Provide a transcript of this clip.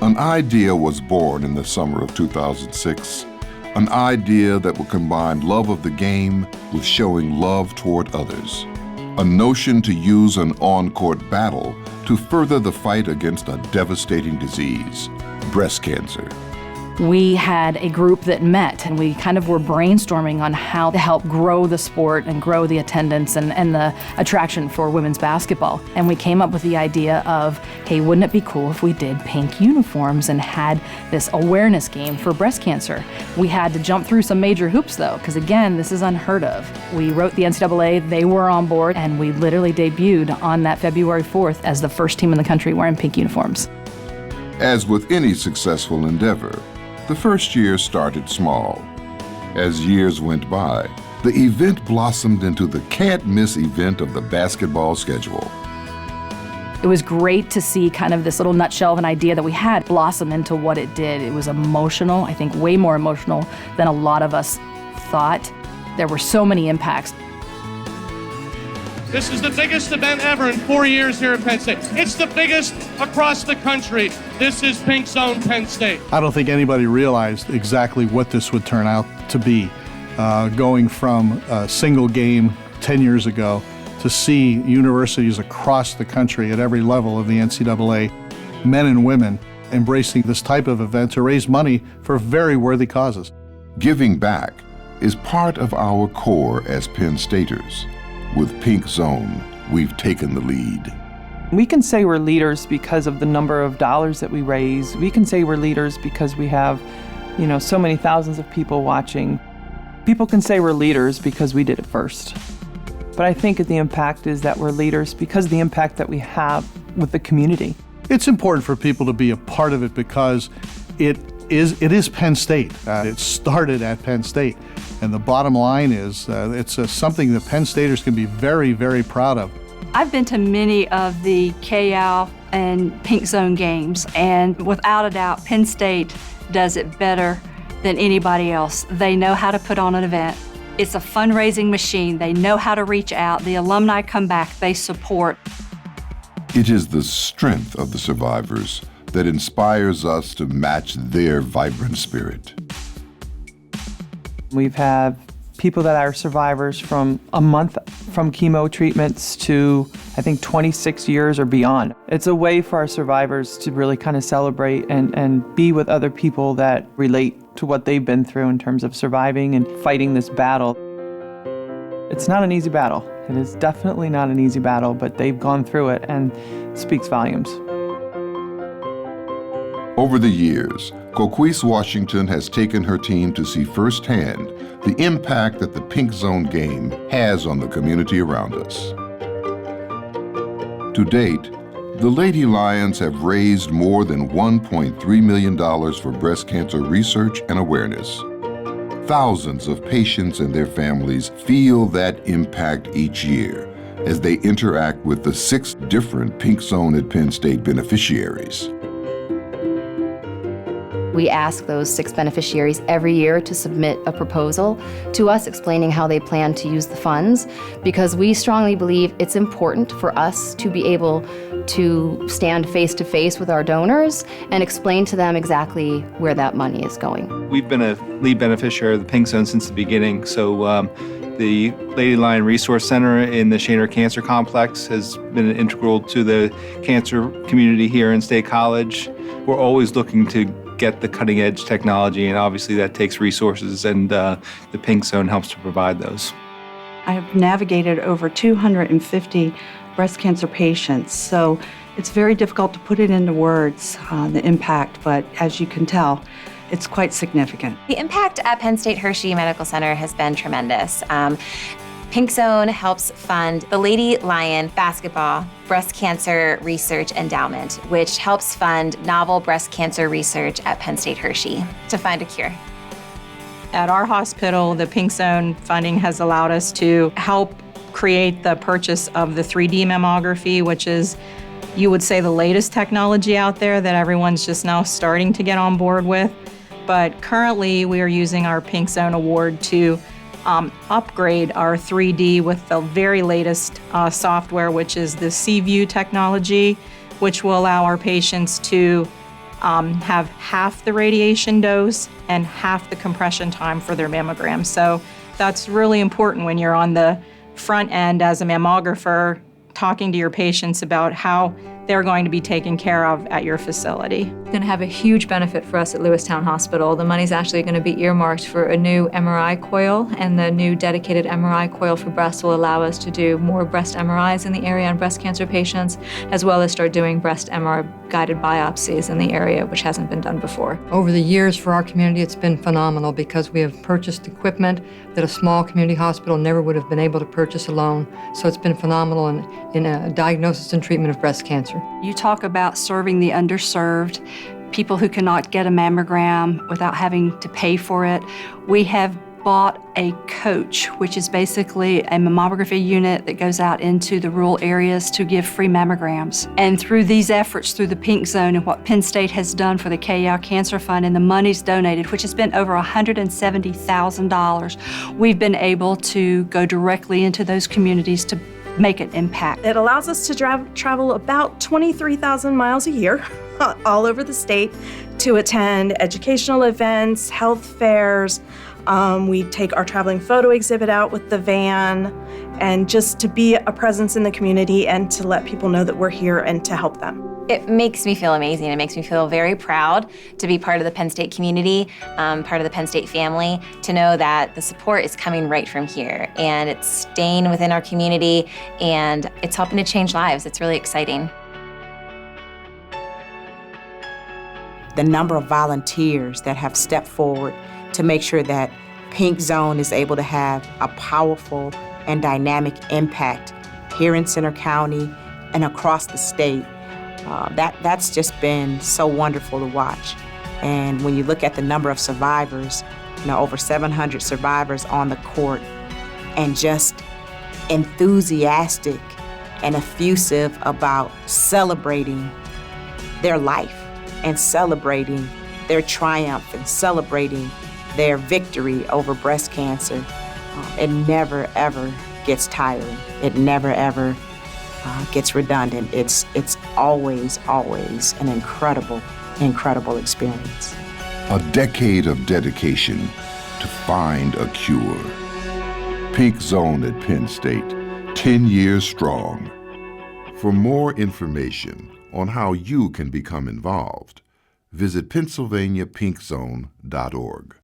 An idea was born in the summer of 2006, an idea that would combine love of the game with showing love toward others, a notion to use an on-court battle to further the fight against a devastating disease, breast cancer. We had a group that met and we kind of were brainstorming on how to help grow the sport and grow the attendance and the attraction for women's basketball. And we came up with the idea of, hey, wouldn't it be cool if we did pink uniforms and had this awareness game for breast cancer? We had to jump through some major hoops though, because again, this is unheard of. We wrote the NCAA, they were on board, and we literally debuted on that February 4th as the first team in the country wearing pink uniforms. As with any successful endeavor, the first year started small. As years went by, the event blossomed into the can't-miss event of the basketball schedule. It was great to see kind of this little nutshell of an idea that we had blossom into what it did. It was emotional, I think way more emotional than a lot of us thought. There were so many impacts. This is the biggest event ever in 4 years here at Penn State. It's the biggest across the country. This is Pink Zone Penn State. I don't think anybody realized exactly what this would turn out to be. Going from a single game 10 years ago to see universities across the country at every level of the NCAA, men and women, embracing this type of event to raise money for very worthy causes. Giving back is part of our core as Penn Staters. With Pink Zone, we've taken the lead. We can say we're leaders because of the number of dollars that we raise. We can say we're leaders because we have, so many thousands of people watching. People can say we're leaders because we did it first. But I think the impact is that we're leaders because of the impact that we have with the community. It's important for people to be a part of it because it is Penn State. It started at Penn State. And the bottom line is it's something that Penn Staters can be very, very proud of. I've been to many of the KAL and Pink Zone games, and without a doubt, Penn State does it better than anybody else. They know how to put on an event. It's a fundraising machine. They know how to reach out. The alumni come back, they support. It is the strength of the survivors that inspires us to match their vibrant spirit. We've had people that are survivors from a month from chemo treatments to, I think, 26 years or beyond. It's a way for our survivors to really kind of celebrate and be with other people that relate to what they've been through in terms of surviving and fighting this battle. It's not an easy battle. It is definitely not an easy battle, but they've gone through it and it speaks volumes. Over the years, Coquise Washington has taken her team to see firsthand the impact that the Pink Zone game has on the community around us. To date, the Lady Lions have raised more than $1.3 million for breast cancer research and awareness. Thousands of patients and their families feel that impact each year as they interact with the 6 different Pink Zone at Penn State beneficiaries. We ask those 6 beneficiaries every year to submit a proposal to us explaining how they plan to use the funds, because we strongly believe it's important for us to be able to stand face to face with our donors and explain to them exactly where that money is going. We've been a lead beneficiary of the Pink Zone since the beginning, so the Lady Lion Resource Center in the Shaner Cancer Complex has been integral to the cancer community here in State College. We're always looking to get the cutting edge technology, and obviously that takes resources, and the Pink Zone helps to provide those. I have navigated over 250 breast cancer patients, so it's very difficult to put it into words, the impact, but as you can tell, it's quite significant. The impact at Penn State Hershey Medical Center has been tremendous. Pink Zone helps fund the Lady Lion Basketball Breast Cancer Research Endowment, which helps fund novel breast cancer research at Penn State Hershey to find a cure. At our hospital, the Pink Zone funding has allowed us to help create the purchase of the 3D mammography, which is, you would say, the latest technology out there that everyone's just now starting to get on board with. But currently, we are using our Pink Zone award to upgrade our 3D with the very latest software, which is the C-View technology, which will allow our patients to have half the radiation dose and half the compression time for their mammogram. So that's really important when you're on the front end as a mammographer, talking to your patients about how they're going to be taken care of at your facility. It's going to have a huge benefit for us at Lewistown Hospital. The money's actually going to be earmarked for a new MRI coil, and the new dedicated MRI coil for breast will allow us to do more breast MRIs in the area on breast cancer patients, as well as start doing breast MR guided biopsies in the area, which hasn't been done before. Over the years for our community, it's been phenomenal because we have purchased equipment that a small community hospital never would have been able to purchase alone. So it's been phenomenal in diagnosis and treatment of breast cancer. You talk about serving the underserved, people who cannot get a mammogram without having to pay for it. We have bought a coach, which is basically a mammography unit that goes out into the rural areas to give free mammograms. And through these efforts, through the Pink Zone and what Penn State has done for the KL Cancer Fund and the monies donated, which has been over $170,000, we've been able to go directly into those communities to make an impact. It allows us to travel about 23,000 miles a year all over the state to attend educational events, health fairs. We take our traveling photo exhibit out with the van, and just to be a presence in the community and to let people know that we're here and to help them. It makes me feel amazing. It makes me feel very proud to be part of the Penn State community, part of the Penn State family, to know that the support is coming right from here and it's staying within our community and it's helping to change lives. It's really exciting. The number of volunteers that have stepped forward to make sure that Pink Zone is able to have a powerful and dynamic impact here in Centre County and across the state. That's just been so wonderful to watch. And when you look at the number of survivors, over 700 survivors on the court, and just enthusiastic and effusive about celebrating their life and celebrating their triumph and celebrating their victory over breast cancer, it never, ever gets tiring. It never, ever gets redundant. It's always, always an incredible, incredible experience. A decade of dedication to find a cure. Pink Zone at Penn State, 10 years strong. For more information on how you can become involved, visit PennsylvaniaPinkZone.org.